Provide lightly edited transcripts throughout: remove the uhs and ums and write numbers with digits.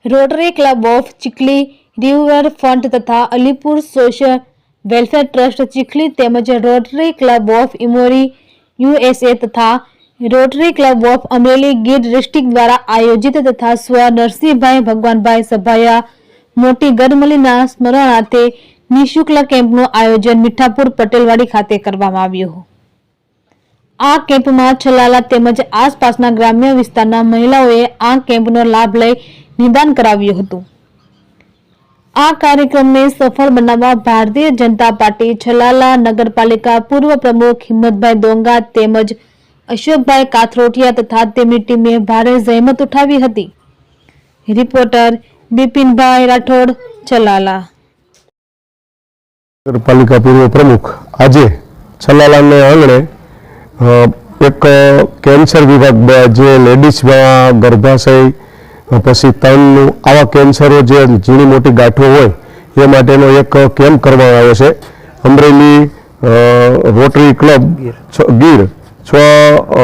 Rotary club of Chikhli river front तथा Alipur social welfare trust Chikhli तेमज rotary club of Emory USA तथा rotary club of Amreli Gir district द्वारा आयोजित तथा स्व नरसिंहभाई भगवानभाई सभाया मोटी गरमलीना स्मरणार्थे निःशुल्क केम्पનું આયોજન મીઠાપુર પટેલવાડી ખાતે કરવામાં આવ્યું। આ કેમ્પમાં છલાલા તેમજ આસપાસના ગ્રામ્ય વિસ્તારના મહિલાઓએ આ કેમ્પનો લાભ લઈ નિદાન કરાવ્યું હતું। આ કાર્યક્રમને સફળ બનાવવા ભારતીય જનતા પાર્ટી છલાલા નગરપાલિકા પૂર્વ પ્રમુખ હિંમતભાઈ ડોંગા તેમજ અશોકભાઈ કાથરોટિયા તથા તેમની ટીમે ભારે જહેમત ઉઠાવી હતી। રિપોર્ટર બિપિનભાઈ રાઠોડ છલાલા। नगरपालिका पूर्व प्रमुख आज छलाला ने आंगणे एक कैंसर विभाग जे लेडीज गर्भाशय पछी तन आवा कैंसरो जे झीणी मोटी गांठो होय ए माटेनो एक केम्प करवामां आव्यो छे। अमरेली रोटरी क्लब गीर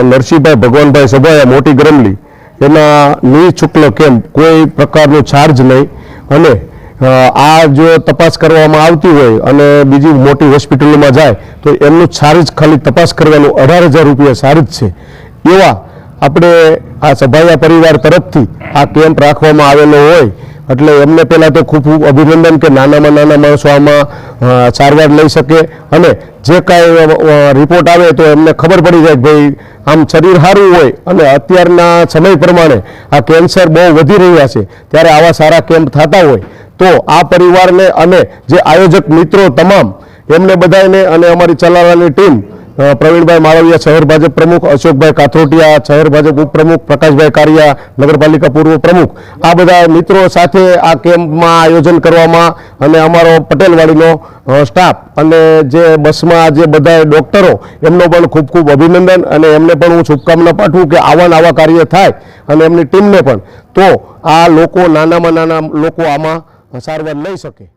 नरसिंहभाई भगवानभाई सभाया मोटी गरमली एना निःशुल्क केम्प कोई प्रकारनो चार्ज नहीं अने आ जो तपास करवामां आवती होय अने बीजी मोटी होस्पिटलोमां जाय तो एमनो चार्ज खाली तपास करवानो 18,000 रुपया चार्ज छे। एवा आपणे आ सभाया परिवार तरफथी आ केम्प राखवामां आवेलो होय એટલે એમને પહેલા તો ખૂબ ખૂબ અભિનંદન કે નાનામાં નાના માણસો આમાં સારવાર લઈ શકે અને જે કાંઈ રિપોર્ટ આવે તો એમને ખબર પડી જાય કે ભાઈ આમ શરીર સારું હોય અને અત્યારના સમય પ્રમાણે આ કેન્સર બહુ વધી રહ્યા છે ત્યારે આવા સારા કેમ્પ થતા હોય તો આ પરિવારને અને જે આયોજક મિત્રો તમામ એમને બધાને અને અમારી ચલાવવાની ટીમ प्रवीणभाई माळविया शहर भाजप प्रमुख, अशोकभाई काथरोटिया शहर भाजप उपप्रमुख, प्रकाशभाई कारिया नगरपालिका पूर्व प्रमुख आ बधा मित्रों साथे आ केम्प में आयोजन करवामां अने अमारो पटेलवाड़ीनो स्टाफ अने जे बस में जे बधा डॉक्टरो एमनो पण खूब खूब अभिनंदन अने एमने पण हूँ शुभकामना पाठवुं के आवा नवा कार्य थाय अने एमनी टीमने पण तो आ लोको नानामां नाना लोको आमां सारवार लई शके।